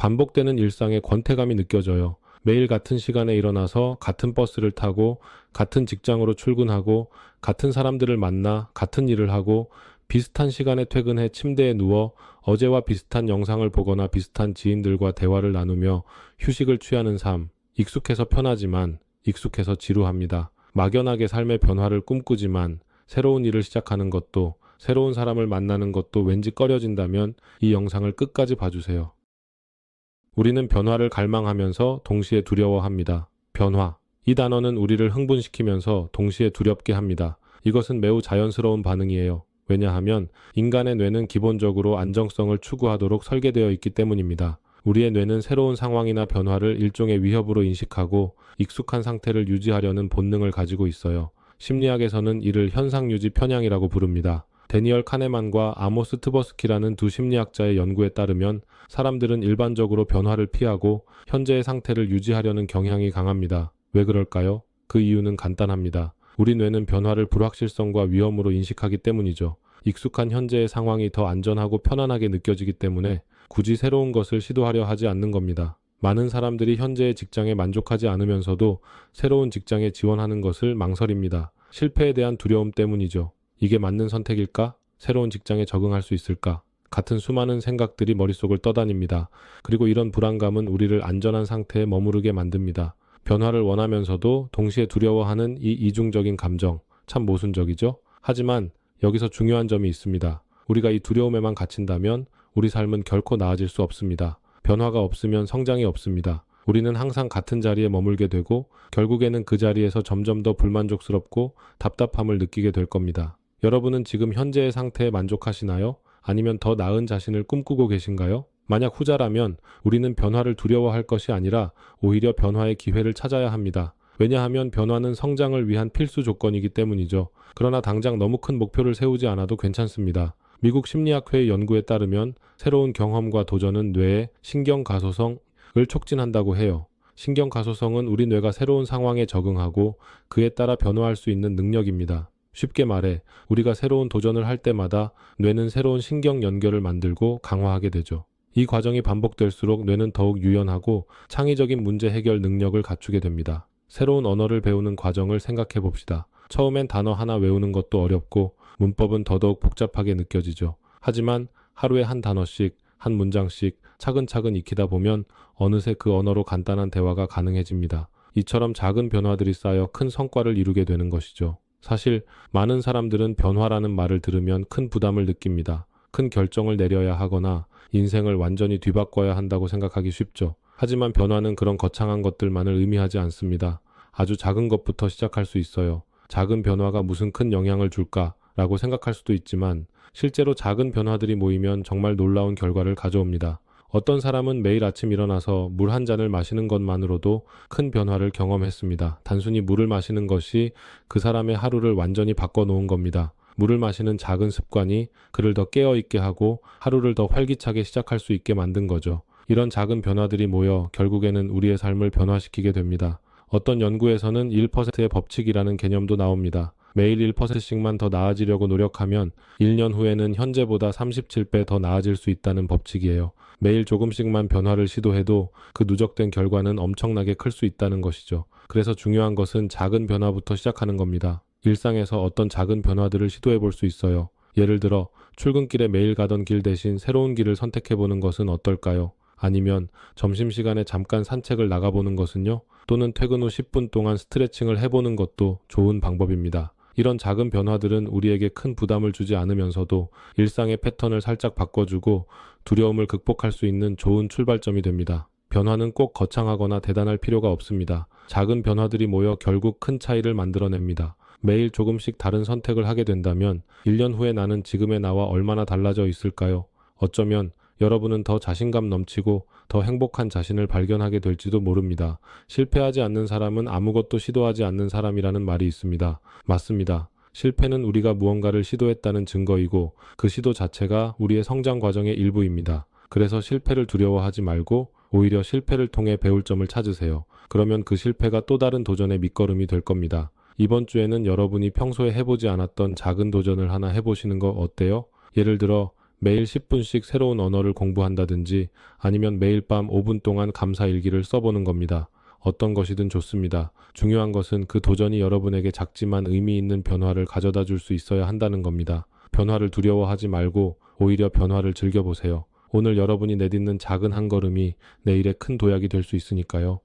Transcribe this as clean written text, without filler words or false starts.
반복되는 일상의 권태감이 느껴져요. 매일 같은 시간에 일어나서 같은 버스를 타고 같은 직장으로 출근하고 같은 사람들을 만나 같은 일을 하고 비슷한 시간에 퇴근해 침대에 누워 어제와 비슷한 영상을 보거나 비슷한 지인들과 대화를 나누며 휴식을 취하는 삶. 익숙해서 편하지만 익숙해서 지루합니다. 막연하게 삶의 변화를 꿈꾸지만 새로운 일을 시작하는 것도 새로운 사람을 만나는 것도 왠지 꺼려진다면 이 영상을 끝까지 봐주세요. 우리는 변화를 갈망하면서 동시에 두려워합니다. 변화. 이 단어는 우리를 흥분시키면서 동시에 두렵게 합니다. 이것은 매우 자연스러운 반응이에요. 왜냐하면 인간의 뇌는 기본적으로 안정성을 추구하도록 설계되어 있기 때문입니다. 우리의 뇌는 새로운 상황이나 변화를 일종의 위협으로 인식하고 익숙한 상태를 유지하려는 본능을 가지고 있어요. 심리학에서는 이를 현상유지 편향이라고 부릅니다. 데니얼 카네만과 아모스 트버스키라는 두 심리학자의 연구에 따르면 사람들은 일반적으로 변화를 피하고 현재의 상태를 유지하려는 경향이 강합니다. 왜 그럴까요? 그 이유는 간단합니다. 우리 뇌는 변화를 불확실성과 위험으로 인식하기 때문이죠. 익숙한 현재의 상황이 더 안전하고 편안하게 느껴지기 때문에 굳이 새로운 것을 시도하려 하지 않는 겁니다. 많은 사람들이 현재의 직장에 만족하지 않으면서도 새로운 직장에 지원하는 것을 망설입니다. 실패에 대한 두려움 때문이죠. 이게 맞는 선택일까? 새로운 직장에 적응할 수 있을까? 같은 수많은 생각들이 머릿속을 떠다닙니다. 그리고 이런 불안감은 우리를 안전한 상태에 머무르게 만듭니다. 변화를 원하면서도 동시에 두려워하는 이 이중적인 감정, 참 모순적이죠? 하지만 여기서 중요한 점이 있습니다. 우리가 이 두려움에만 갇힌다면 우리 삶은 결코 나아질 수 없습니다. 변화가 없으면 성장이 없습니다. 우리는 항상 같은 자리에 머물게 되고 결국에는 그 자리에서 점점 더 불만족스럽고 답답함을 느끼게 될 겁니다. 여러분은 지금 현재의 상태에 만족하시나요? 아니면 더 나은 자신을 꿈꾸고 계신가요? 만약 후자라면 우리는 변화를 두려워할 것이 아니라 오히려 변화의 기회를 찾아야 합니다. 왜냐하면 변화는 성장을 위한 필수 조건이기 때문이죠. 그러나 당장 너무 큰 목표를 세우지 않아도 괜찮습니다. 미국 심리학회의 연구에 따르면 새로운 경험과 도전은 뇌의 신경가소성을 촉진한다고 해요. 신경가소성은 우리 뇌가 새로운 상황에 적응하고 그에 따라 변화할 수 있는 능력입니다. 쉽게 말해 우리가 새로운 도전을 할 때마다 뇌는 새로운 신경 연결을 만들고 강화하게 되죠. 이 과정이 반복될수록 뇌는 더욱 유연하고 창의적인 문제 해결 능력을 갖추게 됩니다. 새로운 언어를 배우는 과정을 생각해 봅시다. 처음엔 단어 하나 외우는 것도 어렵고 문법은 더더욱 복잡하게 느껴지죠. 하지만 하루에 한 단어씩, 한 문장씩 차근차근 익히다 보면 어느새 그 언어로 간단한 대화가 가능해집니다. 이처럼 작은 변화들이 쌓여 큰 성과를 이루게 되는 것이죠. 사실 많은 사람들은 변화라는 말을 들으면 큰 부담을 느낍니다. 큰 결정을 내려야 하거나 인생을 완전히 뒤바꿔야 한다고 생각하기 쉽죠. 하지만 변화는 그런 거창한 것들만을 의미하지 않습니다. 아주 작은 것부터 시작할 수 있어요. 작은 변화가 무슨 큰 영향을 줄까라고 생각할 수도 있지만 실제로 작은 변화들이 모이면 정말 놀라운 결과를 가져옵니다. 어떤 사람은 매일 아침 일어나서 물 한 잔을 마시는 것만으로도 큰 변화를 경험했습니다. 단순히 물을 마시는 것이 그 사람의 하루를 완전히 바꿔놓은 겁니다. 물을 마시는 작은 습관이 그를 더 깨어있게 하고 하루를 더 활기차게 시작할 수 있게 만든 거죠. 이런 작은 변화들이 모여 결국에는 우리의 삶을 변화시키게 됩니다. 어떤 연구에서는 1%의 법칙이라는 개념도 나옵니다. 매일 1%씩만 더 나아지려고 노력하면 1년 후에는 현재보다 37배 더 나아질 수 있다는 법칙이에요. 매일 조금씩만 변화를 시도해도 그 누적된 결과는 엄청나게 클 수 있다는 것이죠. 그래서 중요한 것은 작은 변화부터 시작하는 겁니다. 일상에서 어떤 작은 변화들을 시도해 볼 수 있어요. 예를 들어 출근길에 매일 가던 길 대신 새로운 길을 선택해 보는 것은 어떨까요? 아니면 점심시간에 잠깐 산책을 나가보는 것은요? 또는 퇴근 후 10분 동안 스트레칭을 해보는 것도 좋은 방법입니다. 이런 작은 변화들은 우리에게 큰 부담을 주지 않으면서도 일상의 패턴을 살짝 바꿔주고 두려움을 극복할 수 있는 좋은 출발점이 됩니다. 변화는 꼭 거창하거나 대단할 필요가 없습니다. 작은 변화들이 모여 결국 큰 차이를 만들어냅니다. 매일 조금씩 다른 선택을 하게 된다면 1년 후에 나는 지금의 나와 얼마나 달라져 있을까요? 어쩌면 여러분은 더 자신감 넘치고 더 행복한 자신을 발견하게 될지도 모릅니다. 실패하지 않는 사람은 아무것도 시도하지 않는 사람이라는 말이 있습니다. 맞습니다. 실패는 우리가 무언가를 시도했다는 증거이고 그 시도 자체가 우리의 성장 과정의 일부입니다. 그래서 실패를 두려워하지 말고 오히려 실패를 통해 배울 점을 찾으세요. 그러면 그 실패가 또 다른 도전의 밑거름이 될 겁니다. 이번 주에는 여러분이 평소에 해보지 않았던 작은 도전을 하나 해보시는 거 어때요? 예를 들어 매일 10분씩 새로운 언어를 공부한다든지 아니면 매일 밤 5분 동안 감사 일기를 써보는 겁니다. 어떤 것이든 좋습니다. 중요한 것은 그 도전이 여러분에게 작지만 의미 있는 변화를 가져다 줄 수 있어야 한다는 겁니다. 변화를 두려워하지 말고 오히려 변화를 즐겨보세요. 오늘 여러분이 내딛는 작은 한 걸음이 내일의 큰 도약이 될 수 있으니까요.